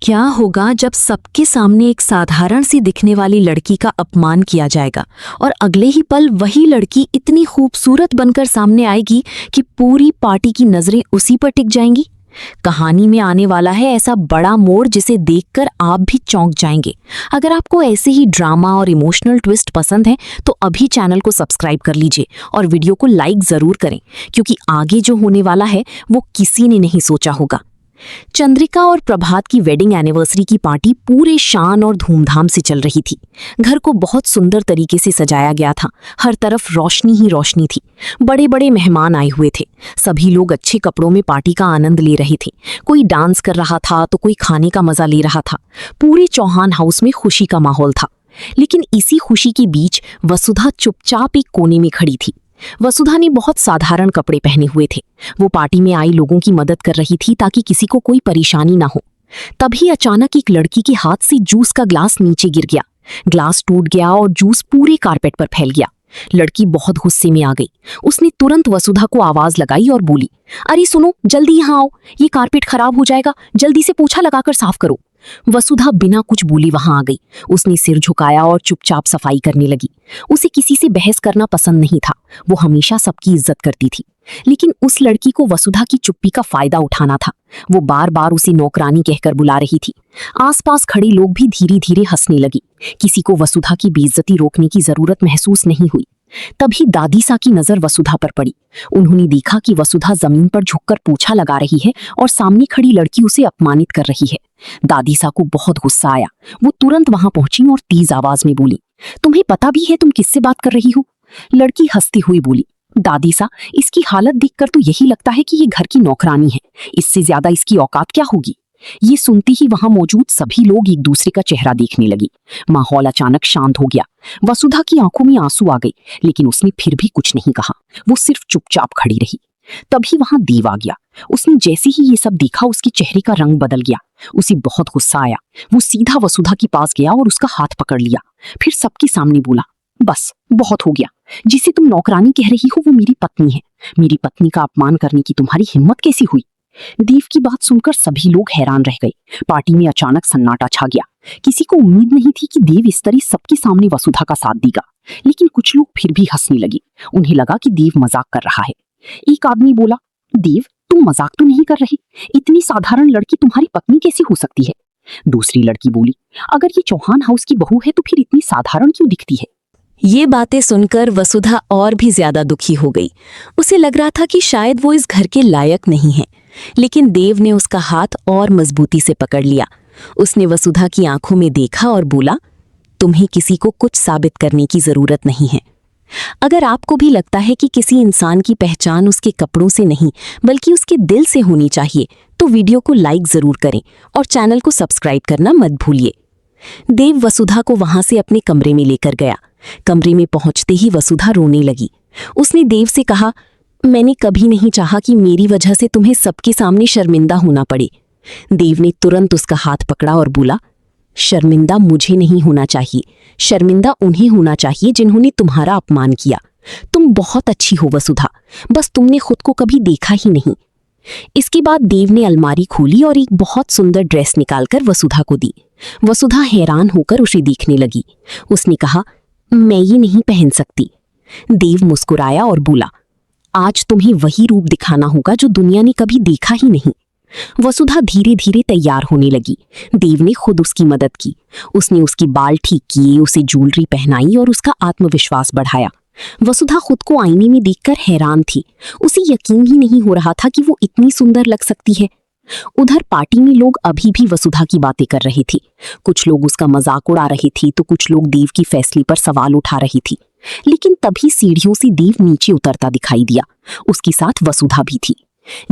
क्या होगा जब सबके सामने एक साधारण सी दिखने वाली लड़की का अपमान किया जाएगा और अगले ही पल वही लड़की इतनी खूबसूरत बनकर सामने आएगी कि पूरी पार्टी की नजरें उसी पर टिक जाएंगी। कहानी में आने वाला है ऐसा बड़ा मोड़ जिसे देखकर आप भी चौंक जाएंगे। अगर आपको ऐसे ही ड्रामा और इमोशनल ट्विस्ट पसंद है तो अभी चैनल को सब्सक्राइब कर लीजिए और वीडियो को लाइक जरूर करें, क्योंकि आगे जो होने वाला है वो किसी ने नहीं सोचा होगा। चंद्रिका और प्रभात की वेडिंग एनिवर्सरी की पार्टी पूरे शान और धूमधाम से चल रही थी। घर को बहुत सुंदर तरीके से सजाया गया था। हर तरफ रोशनी ही रोशनी थी। बड़े बड़े मेहमान आए हुए थे। सभी लोग अच्छे कपड़ों में पार्टी का आनंद ले रहे थे। कोई डांस कर रहा था तो कोई खाने का मजा ले रहा था। पूरे चौहान हाउस में खुशी का माहौल था। लेकिन इसी खुशी के बीच वसुधा चुपचाप एक कोने में खड़ी थी। वसुधा ने बहुत साधारण कपड़े पहने हुए थे। वो पार्टी में आई लोगों की मदद कर रही थी ताकि किसी को कोई परेशानी ना हो। तभी अचानक एक लड़की के हाथ से जूस का ग्लास नीचे गिर गया। ग्लास टूट गया और जूस पूरे कारपेट पर फैल गया। लड़की बहुत गुस्से में आ गई। उसने तुरंत वसुधा को आवाज लगाई और बोली, अरे सुनो, जल्दी यहाँ आओ, ये कारपेट खराब हो जाएगा, जल्दी से पोछा लगाकर साफ करो। वसुधा बिना कुछ बोली वहां आ गई। उसने सिर झुकाया और चुपचाप सफाई करने लगी। उसे किसी से बहस करना पसंद नहीं था। वो हमेशा सबकी इज्जत करती थी। लेकिन उस लड़की को वसुधा की चुप्पी का फायदा उठाना था। वो बार बार उसे नौकरानी कहकर बुला रही थी। आसपास खड़े लोग भी धीरे धीरे हंसने लगे। किसी को वसुधा की बेइज्जती रोकने की जरूरत महसूस नहीं हुई। तभी दादीसा की नजर वसुधा पर पड़ी। उन्होंने देखा कि वसुधा जमीन पर झुककर पोछा लगा रही है और सामने खड़ी लड़की उसे अपमानित कर रही है। दादीसा को बहुत गुस्सा आया। वो तुरंत वहां पहुंची और तेज आवाज में बोली, तुम्हें पता भी है तुम किससे बात कर रही हो? लड़की हंसती हुई बोली, दादीसा, इसकी हालत देखकर तो यही लगता है कि ये घर की नौकरानी है। इससे ज्यादा इसकी औकात क्या होगी? ये सुनते ही वहां मौजूद सभी लोग एक दूसरे का चेहरा देखने लगे। माहौल अचानक शांत हो गया। वसुधा की आंखों में आंसू आ गए, लेकिन उसने फिर भी कुछ नहीं कहा। वो सिर्फ चुपचाप खड़ी रही। तभी वहां देव आ गया। उसने जैसे ही ये सब देखा उसके चेहरे का रंग बदल गया। उसे बहुत गुस्सा आया। वो सीधा वसुधा के पास गया और उसका हाथ पकड़ लिया। फिर सबके सामने बोला, बस बहुत हो गया। जिसे तुम नौकरानी कह रही हो वो मेरी पत्नी है। मेरी पत्नी का अपमान करने की तुम्हारी हिम्मत कैसी हुई? देव की बात सुनकर सभी लोग हैरान रह गए। पार्टी में अचानक सन्नाटा छा गया। किसी को उम्मीद नहीं थी कि देव इस तरह सबके सामने वसुधा का साथ देगा। लेकिन कुछ लोग फिर भी हंसने लगे। उन्हें लगा कि देव मजाक कर रहा है। एक आदमी बोला, देव, तुम मजाक तो नहीं कर रहे? इतनी साधारण लड़की तुम्हारी पत्नी कैसी हो सकती है? दूसरी लड़की बोली, अगर ये चौहान हाउस की बहू है तो फिर इतनी साधारण क्यों दिखती है? ये बातें सुनकर वसुधा और भी ज्यादा दुखी हो गई। उसे लग रहा था कि शायद वो इस घर के लायक नहीं है। लेकिन देव ने उसका हाथ और मजबूती से पकड़ लिया। उसने वसुधा की आंखों में देखा और बोला, तुम्हें किसी को कुछ साबित करने की जरूरत नहीं है। अगर आपको भी लगता है कि किसी इंसान की पहचान उसके कपड़ों से नहीं बल्कि उसके दिल से होनी चाहिए तो वीडियो को लाइक जरूर करें और चैनल को सब्सक्राइब करना मत भूलिए। देव वसुधा को वहां से अपने कमरे में लेकर गया। कमरे में पहुंचते ही वसुधा रोने लगी। उसने देव से कहा, मैंने कभी नहीं चाहा कि मेरी वजह से तुम्हें सबके सामने शर्मिंदा होना पड़े। देव ने तुरंत उसका हाथ पकड़ा और बोला, शर्मिंदा मुझे नहीं होना चाहिए। शर्मिंदा उन्हें होना चाहिए जिन्होंने तुम्हारा अपमान किया। तुम बहुत अच्छी हो वसुधा, बस तुमने खुद को कभी देखा ही नहीं। इसके बाद देव ने अलमारी खोली और एक बहुत सुंदर ड्रेस निकालकर वसुधा को दी। वसुधा हैरान होकर उसे देखने लगी। उसने कहा, मैं ये नहीं पहन सकती। देव मुस्कुराया और बोला, आज तुम्हें वही रूप दिखाना होगा जो दुनिया ने कभी देखा ही नहीं। वसुधा धीरे धीरे तैयार होने लगी। देव ने खुद उसकी मदद की। उसने उसकी बाल ठीक किए, उसे ज्वेलरी पहनाई और उसका आत्मविश्वास बढ़ाया। वसुधा खुद को आईने में देखकर हैरान थी। उसे यकीन ही नहीं हो रहा था कि वो इतनी सुंदर लग सकती है। उधर पार्टी में लोग अभी भी वसुधा की बातें कर रहे थे। कुछ लोग उसका मजाक उड़ा रहे थे तो कुछ लोग देव की फैसले पर सवाल उठा रही थी। लेकिन तभी सीढ़ियों से देव नीचे उतरता दिखाई दिया। उसके साथ वसुधा भी थी।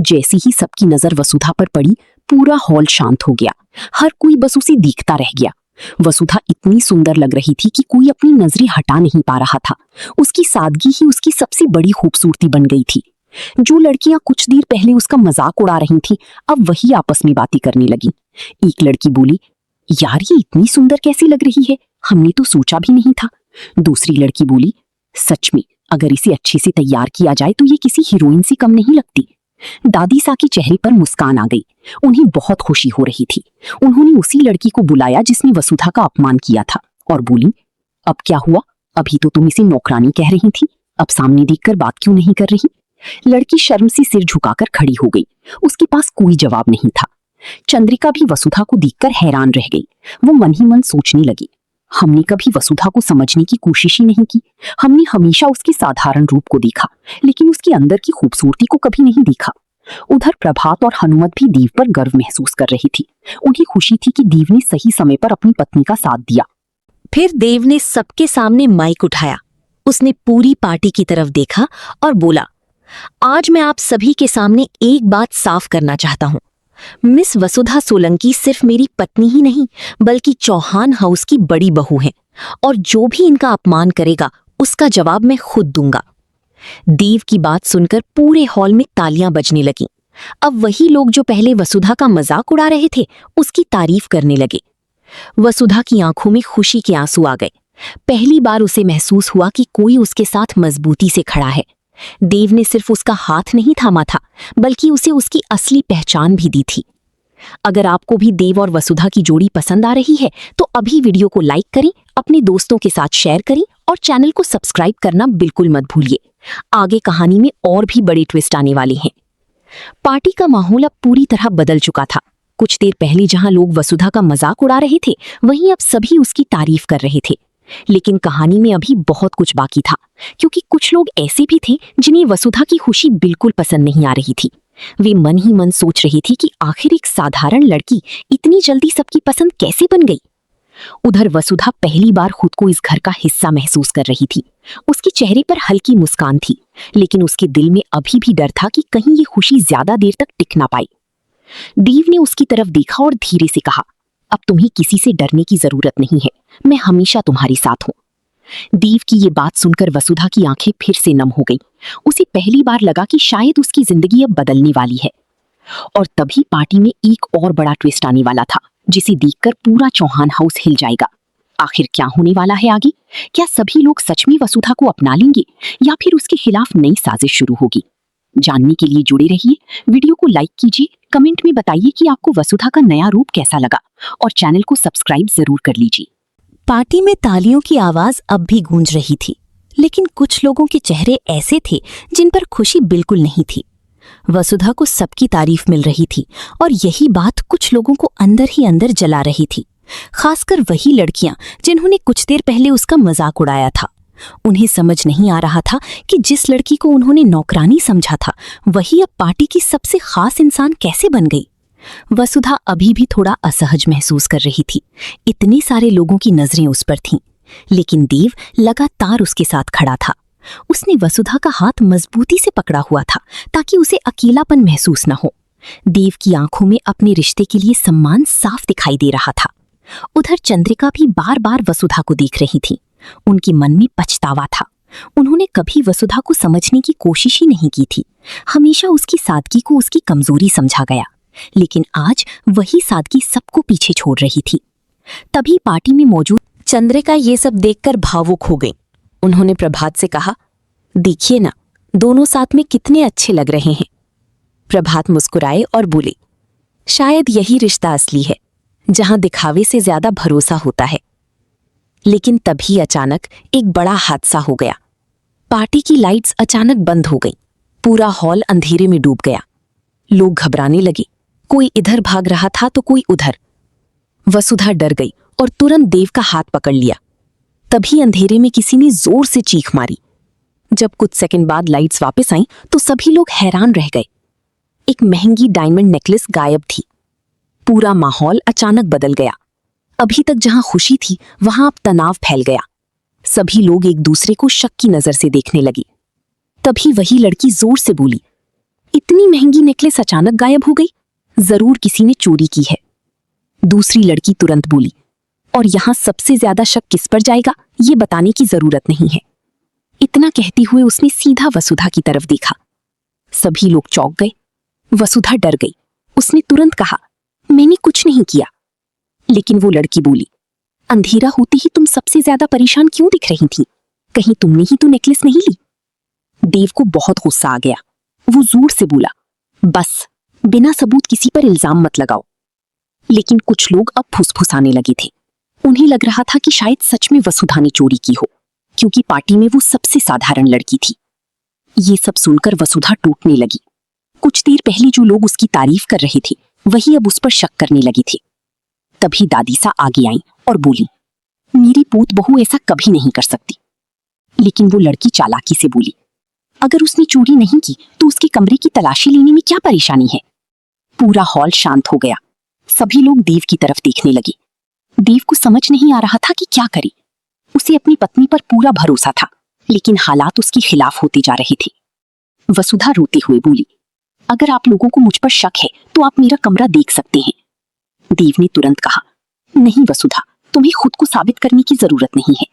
जैसे ही सबकी नजर वसुधा पर पड़ी, पूरा हॉल शांत हो गया। हर कोई बस उसे देखता रह गया। वसुधा इतनी सुंदर लग रही थी कि कोई अपनी नजरें हटा नहीं पा रहा था। उसकी सादगी ही उसकी सबसे बड़ी खूबसूरती बन गई थी। जो लड़कियां कुछ देर पहले उसका मजाक उड़ा रही थीं, अब वही आपस में बातें करने लगी। एक लड़की बोली, यार ये इतनी सुंदर कैसी लग रही है, हमने तो सोचा भी नहीं था। दूसरी लड़की बोली, सच में अगर इसे अच्छे से तैयार किया जाए तो ये किसी हीरोइन से कम नहीं लगती। दादी सा के चेहरे पर मुस्कान आ गई। उन्हें बहुत खुशी हो रही थी। उन्होंने उसी लड़की को बुलाया जिसने वसुधा का अपमान किया था और बोली, अब क्या हुआ? अभी तो तुम इसे नौकरानी कह रही थी, अब सामने देखकर बात क्यों नहीं कर रही? लड़की शर्म से सिर झुकाकर खड़ी हो गई। उसके पास कोई जवाब नहीं था। चंद्रिका भी वसुधा को देखकर हैरान रह गई। वो मन ही मन सोचने लगी, हमने कभी वसुधा को समझने की कोशिश ही नहीं की। हमने हमेशा उसके साधारण रूप को देखा, लेकिन उसके अंदर की खूबसूरती को कभी नहीं देखा। उधर प्रभात और हनुमत भी दीव पर गर्व महसूस कर रही थी। उन्हें खुशी थी कि दीव ने सही समय पर अपनी पत्नी का साथ दिया। फिर देव ने सबके सामने माइक उठाया। उसने पूरी पार्टी की तरफ देखा और बोला, आज मैं आप सभी के सामने एक बात साफ करना चाहता हूं। मिस वसुधा सोलंकी सिर्फ मेरी पत्नी ही नहीं, बल्कि चौहान हाउस की बड़ी बहू हैं, और जो भी इनका अपमान करेगा उसका जवाब मैं खुद दूंगा। देव की बात सुनकर पूरे हॉल में तालियां बजने लगीं। अब वही लोग जो पहले वसुधा का मजाक उड़ा रहे थे, उसकी तारीफ करने लगे। वसुधा की आंखों में खुशी के आंसू आ गए। पहली बार उसे महसूस हुआ कि कोई उसके साथ मजबूती से खड़ा है। देव ने सिर्फ उसका हाथ नहीं थामा था, बल्कि उसे उसकी असली पहचान भी दी थी। अगर आपको भी देव और वसुधा की जोड़ी पसंद आ रही है तो अभी वीडियो को लाइक करें, अपने दोस्तों के साथ शेयर करें और चैनल को सब्सक्राइब करना बिल्कुल मत भूलिए। आगे कहानी में और भी बड़े ट्विस्ट आने वाले हैं। पार्टी का माहौल अब पूरी तरह बदल चुका था। कुछ देर पहले जहां लोग वसुधा का मजाक उड़ा रहे थे, वहीं अब सभी उसकी तारीफ कर रहे थे। लेकिन कहानी में अभी बहुत कुछ बाकी था, क्योंकि कुछ लोग ऐसे भी थे जिन्हें वसुधा की खुशी बिल्कुल पसंद नहीं आ रही थी। वे मन ही मन सोच रही थी कि आखिर एक साधारण लड़की इतनी जल्दी सबकी पसंद कैसे बन गई। उधर वसुधा पहली बार खुद को इस घर का हिस्सा महसूस कर रही थी। उसके चेहरे पर हल्की मुस्कान थी, लेकिन उसके दिल में अभी भी डर था कि कहीं ये खुशी ज्यादा देर तक टिक ना पाई। देव ने उसकी तरफ देखा और धीरे से कहा, अब तुम्हें किसी से डरने की जरूरत नहीं है, मैं हमेशा तुम्हारे साथ हूं। देव की ये बात सुनकर वसुधा की आंखें फिर से नम हो गईं। उसे पहली बार लगा कि शायद उसकी जिंदगी अब बदलने वाली है। और तभी पार्टी में एक और बड़ा ट्विस्ट आने वाला था, जिसे देखकर पूरा चौहान हाउस हिल जाएगा। आखिर क्या होने वाला है आगे? क्या सभी लोग सच में वसुधा को अपना लेंगे या फिर उसके खिलाफ नई साजिश शुरू होगी? जानने के लिए जुड़े रहिए। वीडियो को लाइक कीजिए, कमेंट में बताइए कि आपको वसुधा का नया रूप कैसा लगा और चैनल को सब्सक्राइब जरूर कर लीजिए। पार्टी में तालियों की आवाज अब भी गूंज रही थी, लेकिन कुछ लोगों के चेहरे ऐसे थे जिन पर खुशी बिल्कुल नहीं थी। वसुधा को सबकी तारीफ मिल रही थी और यही बात कुछ लोगों को अंदर ही अंदर जला रही थी, खासकर वही लड़कियां जिन्होंने कुछ देर पहले उसका मजाक उड़ाया था। उन्हें समझ नहीं आ रहा था कि जिस लड़की को उन्होंने नौकरानी समझा था, वही अब पार्टी की सबसे खास इंसान कैसे बन गई। वसुधा अभी भी थोड़ा असहज महसूस कर रही थी। इतने सारे लोगों की नजरें उस पर थीं, लेकिन देव लगातार उसके साथ खड़ा था। उसने वसुधा का हाथ मजबूती से पकड़ा हुआ था ताकि उसे अकेलापन महसूस न हो। देव की आंखों में अपने रिश्ते के लिए सम्मान साफ दिखाई दे रहा था। उधर चंद्रिका भी बार बार वसुधा को देख रही थी। उनके मन में पछतावा था। उन्होंने कभी वसुधा को समझने की कोशिश ही नहीं की थी। हमेशा उसकी सादगी को उसकी कमजोरी समझा गया, लेकिन आज वही सादगी सबको पीछे छोड़ रही थी। तभी पार्टी में मौजूद चंद्रिका ये सब देखकर भावुक हो गई। उन्होंने प्रभात से कहा, देखिए ना, दोनों साथ में कितने अच्छे लग रहे हैं। प्रभात मुस्कुराए और बोले, शायद यही रिश्ता असली है, जहां दिखावे से ज्यादा भरोसा होता है। लेकिन तभी अचानक एक बड़ा हादसा हो गया। पार्टी की लाइट्स अचानक बंद हो गईं। पूरा हॉल अंधेरे में डूब गया। लोग घबराने लगे। कोई इधर भाग रहा था तो कोई उधर। वसुधा डर गई और तुरंत देव का हाथ पकड़ लिया। तभी अंधेरे में किसी ने जोर से चीख मारी। जब कुछ सेकंड बाद लाइट्स वापस आईं तो सभी लोग हैरान रह गए। एक महंगी डायमंड नेकलेस गायब थी। पूरा माहौल अचानक बदल गया। अभी तक जहां खुशी थी, वहां अब तनाव फैल गया। सभी लोग एक दूसरे को शक की नजर से देखने लगे। तभी वही लड़की जोर से बोली, इतनी महंगी नेकलेस अचानक गायब हो गई, जरूर किसी ने चोरी की है। दूसरी लड़की तुरंत बोली, और यहां सबसे ज्यादा शक किस पर जाएगा, ये बताने की जरूरत नहीं है। इतना कहते हुए उसने सीधा वसुधा की तरफ देखा। सभी लोग चौंक गए। वसुधा डर गई। उसने तुरंत कहा, मैंने कुछ नहीं किया। लेकिन वो लड़की बोली, अंधेरा होते ही तुम सबसे ज्यादा परेशान क्यों दिख रही थी? कहीं तुमने ही तो नेकलेस नहीं ली? देव को बहुत गुस्सा आ गया। वो जोर से बोला, बस बिना सबूत किसी पर इल्जाम मत लगाओ। लेकिन कुछ लोग अब फुसफुसाने लगे थे। उन्हें लग रहा था कि शायद सच में वसुधा ने चोरी की हो, क्योंकि पार्टी में वो सबसे साधारण लड़की थी। ये सब सुनकर वसुधा टूटने लगी। कुछ देर पहले जो लोग उसकी तारीफ कर रहे थे वही अब उस पर शक करने लगे थे। तभी दादी सा आगे आई और बोली, मेरी पूत बहू ऐसा कभी नहीं कर सकती। लेकिन वो लड़की चालाकी से बोली, अगर उसने चोरी नहीं की तो उसके कमरे की तलाशी लेने में क्या परेशानी है। पूरा हॉल शांत हो गया। सभी लोग देव की तरफ देखने लगे। देव को समझ नहीं आ रहा था कि क्या करे। उसे अपनी पत्नी पर पूरा भरोसा था, लेकिन हालात उसके खिलाफ होते जा रहे थे। वसुधा रोते हुए बोली, अगर आप लोगों को मुझ पर शक है तो आप मेरा कमरा देख सकते हैं। देव ने तुरंत कहा, नहीं वसुधा, तुम्हें खुद को साबित करने की जरूरत नहीं है।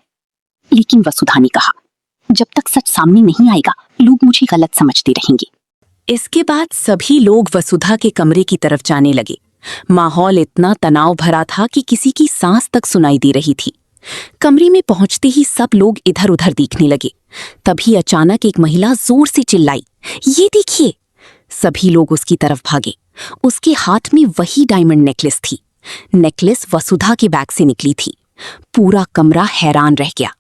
लेकिन वसुधा ने कहा, जब तक सच सामने नहीं आएगा लोग मुझे गलत समझते रहेंगे। इसके बाद सभी लोग वसुधा के कमरे की तरफ जाने लगे। माहौल इतना तनाव भरा था कि किसी की सांस तक सुनाई दे रही थी। कमरे में पहुंचते ही सब लोग इधर उधर देखने लगे। तभी अचानक एक महिला जोर से चिल्लाई, ये देखिए। सभी लोग उसकी तरफ भागे। उसके हाथ में वही डायमंड नेकलेस थी। नेकलेस वसुधा के बैग से निकली थी। पूरा कमरा हैरान रह गया।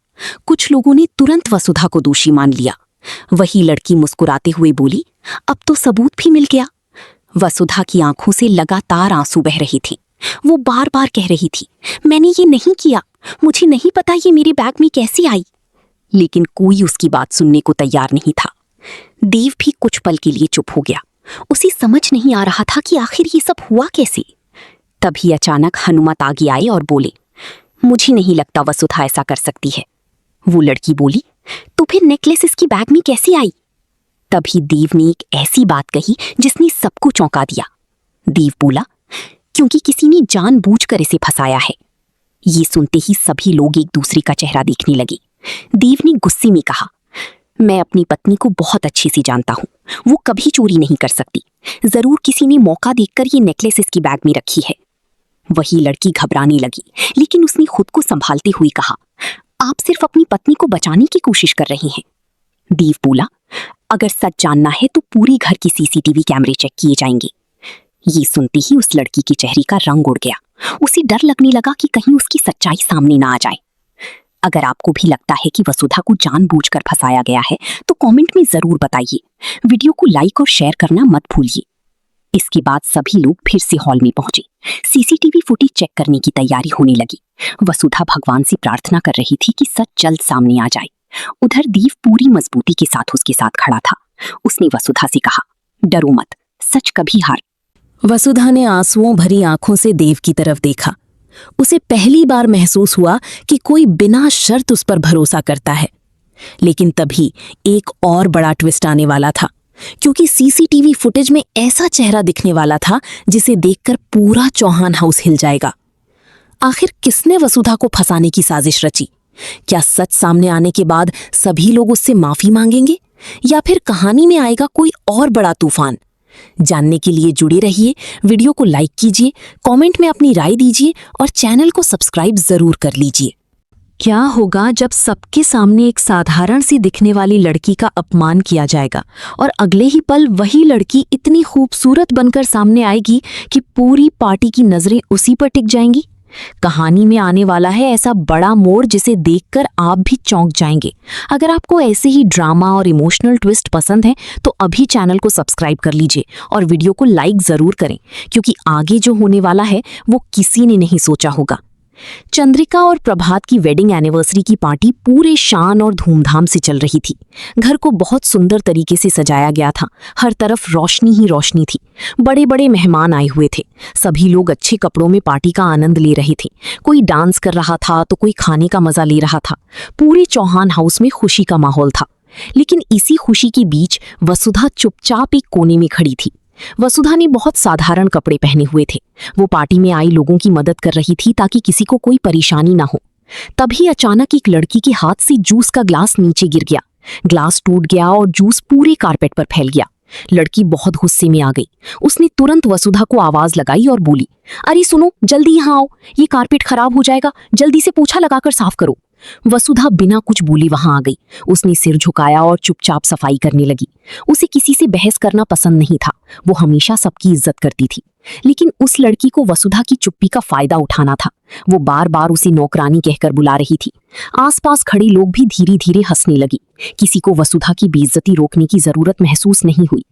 कुछ लोगों ने तुरंत वसुधा को दोषी मान लिया। वही लड़की मुस्कुराते हुए बोली, अब तो सबूत भी मिल गया। वसुधा की आंखों से लगातार आंसू बह रहे थे। वो बार बार कह रही थी, मैंने ये नहीं किया, मुझे नहीं पता ये मेरे बैग में कैसे आई। लेकिन कोई उसकी बात सुनने को तैयार नहीं था। देव भी कुछ पल के लिए चुप हो गया। उसे समझ नहीं आ रहा था कि आखिर ये सब हुआ कैसे। तभी अचानक हनुमत आगे आए और बोले, मुझे नहीं लगता वसुधा ऐसा कर सकती है। वो लड़की बोली, तो फिर नेकलेस इसकी बैग में कैसे आई? तभी देव ने एक ऐसी बात कही जिसने सबको चौंका दिया। देव बोला, क्योंकि किसी ने जानबूझकर इसे फंसाया है। ये सुनते ही सभी लोग एक दूसरे का चेहरा देखने लगे। देव ने गुस्से में कहा, मैं अपनी पत्नी को बहुत अच्छे से जानता हूँ, वो कभी चोरी नहीं कर सकती। जरूर किसी ने मौका देखकर ये नेकलेस इसकी बैग में रखी है। वही लड़की घबराने लगी, लेकिन उसने खुद को संभालते हुए कहा, आप सिर्फ अपनी पत्नी को बचाने की कोशिश कर रही हैं। देव बोला, अगर सच जानना है तो पूरे घर की सीसीटीवी कैमरे चेक किए जाएंगे। ये सुनते ही उस लड़की के चेहरे का रंग उड़ गया। उसे डर लगने लगा कि कहीं उसकी सच्चाई सामने ना आ जाए। अगर आपको भी लगता है कि वसुधा को जानबूझकर फंसाया गया है तो कमेंट में जरूर बताइए। वीडियो को लाइक और शेयर करना मत भूलिए। इसके बाद सभी लोग फिर से हॉल में पहुंचे। सीसीटीवी फुटेज चेक करने की तैयारी होने लगी। वसुधा भगवान से प्रार्थना कर रही थी कि सच जल्द सामने आ जाए। उधर देव पूरी मजबूती के साथ उसके साथ खड़ा था। उसने वसुधा से कहा, डरो मत, सच कभी हार। वसुधा ने आंसुओं भरी आंखों से देव की तरफ देखा। उसे पहली बार महसूस हुआ कि कोई बिना शर्त उस पर भरोसा करता है। लेकिन तभी एक और बड़ा ट्विस्ट आने वाला था, क्योंकि सीसीटीवी फुटेज में ऐसा चेहरा दिखने वाला था जिसे देखकर पूरा चौहान हाउस हिल जाएगा। आखिर किसने वसुधा को फंसाने की साजिश रची? क्या सच सामने आने के बाद सभी लोग उससे माफी मांगेंगे, या फिर कहानी में आएगा कोई और बड़ा तूफान? जानने के लिए जुड़े रहिए। वीडियो को लाइक कीजिए, कमेंट में अपनी राय दीजिए और चैनल को सब्सक्राइब जरूर कर लीजिए। क्या होगा जब सबके सामने एक साधारण सी दिखने वाली लड़की का अपमान किया जाएगा और अगले ही पल वही लड़की इतनी खूबसूरत बनकर सामने आएगी कि पूरी पार्टी की नजरें उसी पर टिक जाएंगी? कहानी में आने वाला है ऐसा बड़ा मोड़ जिसे देखकर आप भी चौंक जाएंगे। अगर आपको ऐसे ही ड्रामा और इमोशनल ट्विस्ट पसंद है तो अभी चैनल को सब्सक्राइब कर लीजिए और वीडियो को लाइक जरूर करें, क्योंकि आगे जो होने वाला है वो किसी ने नहीं सोचा होगा। चंद्रिका और प्रभात की वेडिंग एनिवर्सरी की पार्टी पूरे शान और धूमधाम से चल रही थी। घर को बहुत सुंदर तरीके से सजाया गया था। हर तरफ रोशनी ही रोशनी थी। बड़े बड़े मेहमान आए हुए थे। सभी लोग अच्छे कपड़ों में पार्टी का आनंद ले रहे थे। कोई डांस कर रहा था तो कोई खाने का मजा ले रहा था। पूरे चौहान हाउस में खुशी का माहौल था। लेकिन इसी खुशी के बीच वसुधा चुपचाप एक कोने में खड़ी थी। वसुधा ने बहुत साधारण कपड़े पहने हुए थे। वो पार्टी में आई लोगों की मदद कर रही थी ताकि किसी को कोई परेशानी ना हो। तभी अचानक एक लड़की के हाथ से जूस का ग्लास नीचे गिर गया। ग्लास टूट गया और जूस पूरे कारपेट पर फैल गया। लड़की बहुत गुस्से में आ गई। उसने तुरंत वसुधा को आवाज लगाई और बोली, अरे सुनो, जल्दी यहाँ आओ, ये कारपेट खराब हो जाएगा, जल्दी से पोछा लगाकर साफ करो। वसुधा बिना कुछ बोले वहां आ गई। उसने सिर झुकाया और चुपचाप सफाई करने लगी। उसे किसी से बहस करना पसंद नहीं था। वो हमेशा सबकी इज्जत करती थी। लेकिन उस लड़की को वसुधा की चुप्पी का फायदा उठाना था। वो बार बार उसे नौकरानी कहकर बुला रही थी। आसपास खड़े लोग भी धीरे धीरे हंसने लगे। किसी को वसुधा की बेइज्जती रोकने की जरूरत महसूस नहीं हुई।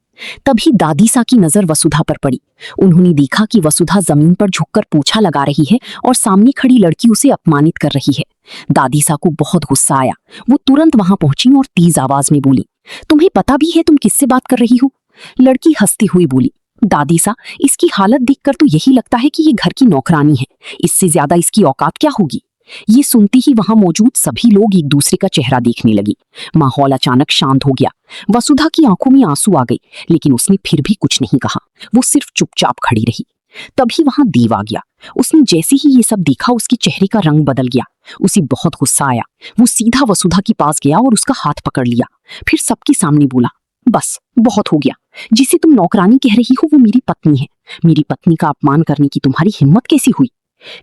तभी दादीसा की नजर वसुधा पर पड़ी। उन्होंने देखा कि वसुधा जमीन पर झुककर पोछा लगा रही है और सामने खड़ी लड़की उसे अपमानित कर रही है। दादीसा को बहुत गुस्सा आया। वो तुरंत वहां पहुंची और तेज आवाज में बोली, तुम्हें पता भी है तुम किससे बात कर रही हो? लड़की हंसती हुई बोली, दादीसा, इसकी हालत देखकर तो यही लगता है कि ये घर की नौकरानी है। इससे ज्यादा इसकी औकात क्या होगी? ये सुनती ही वहां मौजूद सभी लोग एक दूसरे का चेहरा देखने लगे। माहौल अचानक शांत हो गया। वसुधा की आंखों में आंसू आ गए, लेकिन उसने फिर भी कुछ नहीं कहा। वो सिर्फ चुपचाप खड़ी रही। तभी वहां देव आ गया। उसने जैसे ही ये सब देखा, उसके चेहरे का रंग बदल गया। उसे बहुत गुस्सा आया। वो सीधा वसुधा के पास गया और उसका हाथ पकड़ लिया। फिर सबके सामने बोला, बस बहुत हो गया। जिसे तुम नौकरानी कह रही हो वो मेरी पत्नी है। मेरी पत्नी का अपमान करने की तुम्हारी हिम्मत कैसी हुई?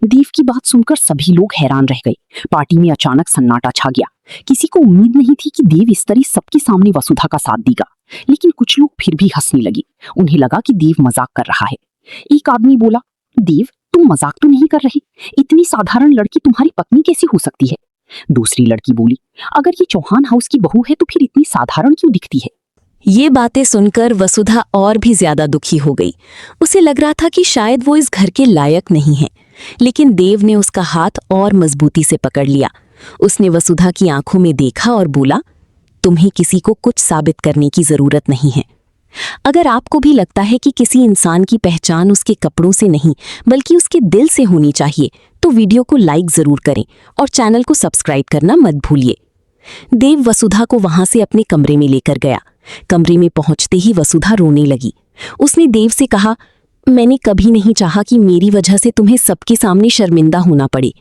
देव की बात सुनकर सभी लोग हैरान रह गए। पार्टी में अचानक सन्नाटा छा गया। किसी को उम्मीद नहीं थी कि देव इस तरह सबके सामने वसुधा का साथ देगा। लेकिन कुछ लोग फिर भी हंसने लगे। उन्हें लगा कि देव मजाक कर रहा है। एक आदमी बोला, देव, तुम मजाक तो नहीं कर रहे? इतनी साधारण लड़की तुम्हारी पत्नी कैसी हो सकती है? दूसरी लड़की बोली, अगर ये चौहान हाउस की बहू है तो फिर इतनी साधारण क्यों दिखती है? ये बातें सुनकर वसुधा और भी ज्यादा दुखी हो गई। उसे लग रहा था कि शायद वो इस घर के लायक नहीं है। लेकिन देव ने उसका हाथ और मजबूती से पकड़ लिया। उसने वसुधा की आंखों में देखा और बोला, तुम्हें किसी को कुछ साबित करने की जरूरत नहीं है। अगर आपको भी लगता है कि किसी इंसान की पहचान उसके कपड़ों से नहीं बल्कि उसके दिल से होनी चाहिए, तो वीडियो को लाइक जरूर करें और चैनल को सब्सक्राइब करना मत भूलिए। देव वसुधा को वहां से अपने कमरे में लेकर गया। कमरे में पहुंचते ही वसुधा रोने लगी। उसने देव से कहा, मैंने कभी नहीं चाहा कि मेरी वजह से तुम्हें सबके सामने शर्मिंदा होना पड़े।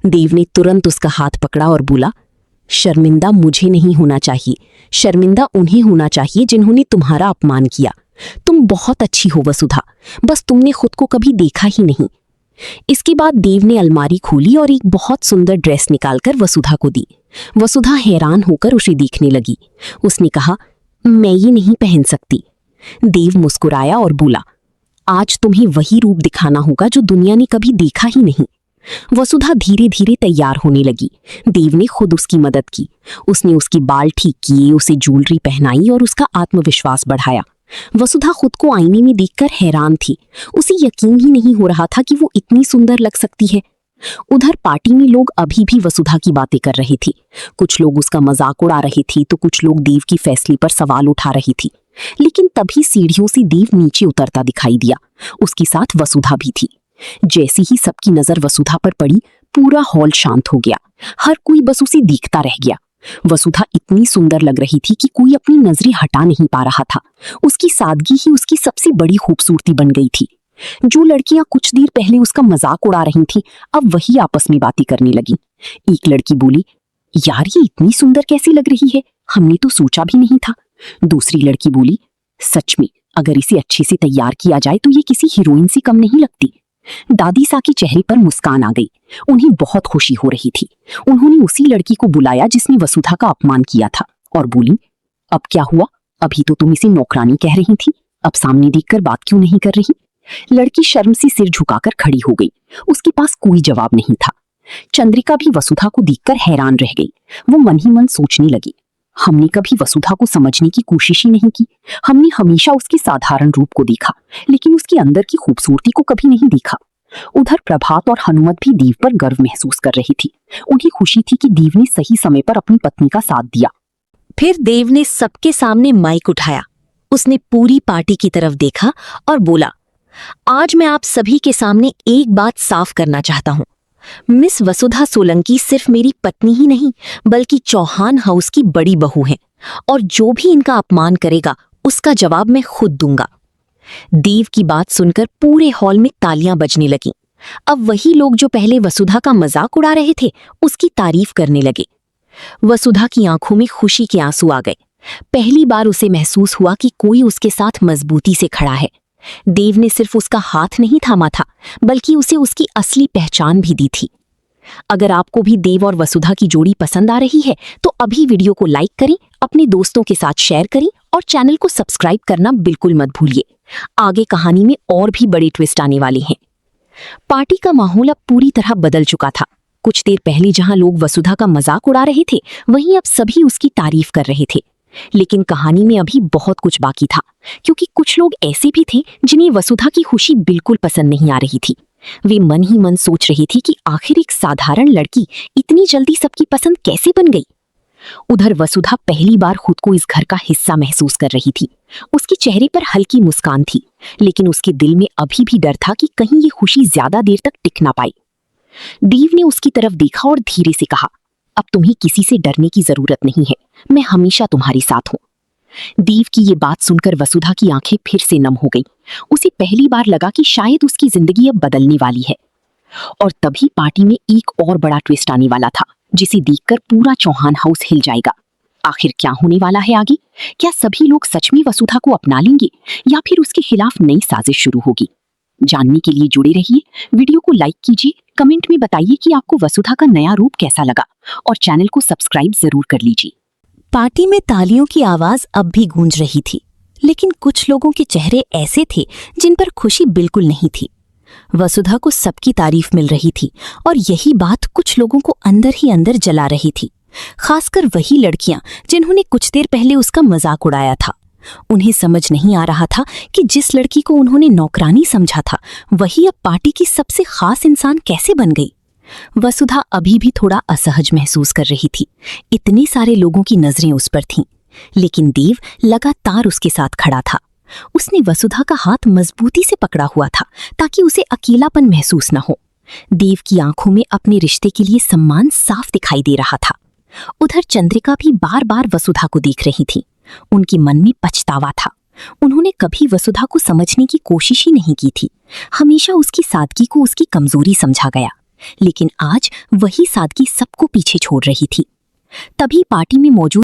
देव ने तुरंत उसका हाथ पकड़ा और बोला, शर्मिंदा मुझे नहीं होना चाहिए। शर्मिंदा उन्हें होना चाहिए जिन्होंने तुम्हारा अपमान किया। तुम बहुत अच्छी हो वसुधा, बस तुमने खुद को कभी देखा ही नहीं। इसके बाद देव ने अलमारी खोली और एक बहुत सुंदर ड्रेस निकालकर वसुधा को दी। वसुधा हैरान होकर उसे देखने लगी। उसने कहा, मैं ये नहीं पहन सकती। देव मुस्कुराया और बोला, आज तुम्हें वही रूप दिखाना होगा जो दुनिया ने कभी देखा ही नहीं। वसुधा धीरे धीरे तैयार होने लगी। देव ने खुद उसकी मदद की। उसने उसकी बाल ठीक किए, उसे ज्वेलरी पहनाई और उसका आत्मविश्वास बढ़ाया। वसुधा खुद को आईने में देखकर हैरान थी। उसे यकीन ही नहीं हो रहा था कि वो इतनी सुंदर लग सकती है। उधर पार्टी में लोग अभी भी वसुधा की बातें कर रहे थे। कुछ लोग उसका मजाक उड़ा रहे थे तो कुछ लोग देव की फैसले पर सवाल उठा रही थी। लेकिन तभी सीढ़ियों से देव नीचे उतरता दिखाई दिया। उसके साथ वसुधा भी थी। जैसे ही सबकी नजर वसुधा पर पड़ी, पूरा हॉल शांत हो गया। हर कोई बस उसे देखता रह गया। वसुधा इतनी सुंदर लग रही थी कि कोई अपनी नजरें हटा नहीं पा रहा था। उसकी सादगी ही उसकी सबसे बड़ी खूबसूरती बन गई थी। जो लड़कियां कुछ देर पहले उसका मजाक उड़ा रही थीं, अब वही आपस में बातें करने लगी। एक लड़की बोली, यार ये इतनी सुंदर कैसी लग रही है, हमने तो सोचा भी नहीं था। दूसरी लड़की बोली, सच में अगर इसे अच्छे से तैयार किया जाए तो ये किसी हीरोइन से कम नहीं लगती। दादीसा के चेहरे पर मुस्कान आ गई। उन्हें बहुत खुशी हो रही थी। उन्होंने उसी लड़की को बुलाया जिसने वसुधा का अपमान किया था और बोली, अब क्या हुआ? अभी तो तुम इसे नौकरानी कह रही थी, अब सामने देखकर बात क्यों नहीं कर रही? लड़की शर्म से सिर झुकाकर खड़ी हो गई। उसके पास कोई जवाब नहीं था। चंद्रिका भी वसुधा को देखकर हैरान रह गई। वो मन ही मन सोचने लगी, हमने कभी वसुधा को समझने की कोशिश ही नहीं की। हमने हमेशा उसके साधारण रूप को देखा, लेकिन उसके अंदर की खूबसूरती को कभी नहीं देखा। उधर प्रभात और हनुमत भी देव पर गर्व महसूस कर रही थी। उन्हें खुशी थी कि देव ने सही समय पर अपनी पत्नी का साथ दिया। फिर देव ने सबके सामने माइक उठाया। उसने पूरी पार्टी की तरफ देखा और बोला, आज मैं आप सभी के सामने एक बात साफ करना चाहता हूं। मिस वसुधा सोलंकी सिर्फ मेरी पत्नी ही नहीं बल्कि चौहान हाउस की बड़ी बहू हैं, और जो भी इनका अपमान करेगा उसका जवाब मैं खुद दूंगा। देव की बात सुनकर पूरे हॉल में तालियां बजने लगीं। अब वही लोग जो पहले वसुधा का मजाक उड़ा रहे थे उसकी तारीफ करने लगे। वसुधा की आंखों में खुशी के आंसू आ गए। पहली बार उसे महसूस हुआ कि कोई उसके साथ मजबूती से खड़ा है। देव ने सिर्फ उसका हाथ नहीं थामा था बल्कि उसे उसकी असली पहचान भी दी थी। अगर आपको भी देव और वसुधा की जोड़ी पसंद आ रही है तो अभी वीडियो को लाइक करें, अपने दोस्तों के साथ शेयर करें और चैनल को सब्सक्राइब करना बिल्कुल मत भूलिए। आगे कहानी में और भी बड़े ट्विस्ट आने वाले हैं। पार्टी का माहौल अब पूरी तरह बदल चुका था। कुछ देर पहले जहां लोग वसुधा का मजाक उड़ा रहे थे, वहीं अब सभी उसकी तारीफ कर रहे थे। लेकिन कहानी में अभी बहुत कुछ बाकी था, क्योंकि कुछ लोग ऐसे भी थे जिन्हें वसुधा की खुशी बिल्कुल पसंद नहीं आ रही थी। वे मन ही मन सोच रही थी कि आखिर एक साधारण लड़की इतनी जल्दी सबकी पसंद कैसे बन गई। उधर वसुधा पहली बार खुद को इस घर का हिस्सा महसूस कर रही थी। उसके चेहरे पर हल्की मुस्कान थी, लेकिन उसके दिल में अभी भी डर था कि कहीं ये खुशी ज्यादा देर तक टिक ना पाए। देव ने उसकी तरफ देखा और धीरे से कहा, अब तुम्हें किसी से डरने की जरूरत नहीं है, मैं हमेशा तुम्हारे साथ हूं। देव की ये बात सुनकर वसुधा की आंखें फिर से नम हो गईं। उसे पहली बार लगा कि शायद उसकी जिंदगी अब बदलने वाली है। और तभी पार्टी में एक और बड़ा ट्विस्ट आने वाला था, जिसे देखकर पूरा चौहान हाउस हिल जाएगा। आखिर क्या होने वाला है आगे? क्या सभी लोग सच में वसुधा को अपना लेंगे या फिर उसके खिलाफ नई साजिश शुरू होगी? जानने के लिए जुड़े रहिए। वीडियो को लाइक कीजिए, कमेंट में बताइए कि आपको वसुधा का नया रूप कैसा लगा और चैनल को सब्सक्राइब जरूर कर लीजिए। पार्टी में तालियों की आवाज अब भी गूंज रही थी, लेकिन कुछ लोगों के चेहरे ऐसे थे जिन पर खुशी बिल्कुल नहीं थी। वसुधा को सबकी तारीफ मिल रही थी और यही बात कुछ लोगों को अंदर ही अंदर जला रही थी, खासकर वही लड़कियां जिन्होंने कुछ देर पहले उसका मजाक उड़ाया था। उन्हें समझ नहीं आ रहा था कि जिस लड़की को उन्होंने नौकरानी समझा था, वही अब पार्टी की सबसे खास इंसान कैसे बन गई। वसुधा अभी भी थोड़ा असहज महसूस कर रही थी। इतने सारे लोगों की नजरें उस पर थीं, लेकिन देव लगातार उसके साथ खड़ा था। उसने वसुधा का हाथ मजबूती से पकड़ा हुआ था ताकि उसे अकेलापन महसूस न हो। देव की आंखों में अपने रिश्ते के लिए सम्मान साफ दिखाई दे रहा था। उधर चंद्रिका भी बार बार वसुधा को देख रही थी। उनके मन में पछतावा था। उन्होंने कभी वसुधा को समझने की कोशिश ही नहीं की थी। हमेशा उसकी सादगी को उसकी कमजोरी समझा गया, लेकिन आज वही सादगी सबको पीछे छोड़ रही थी। तभी पार्टी में मौजूद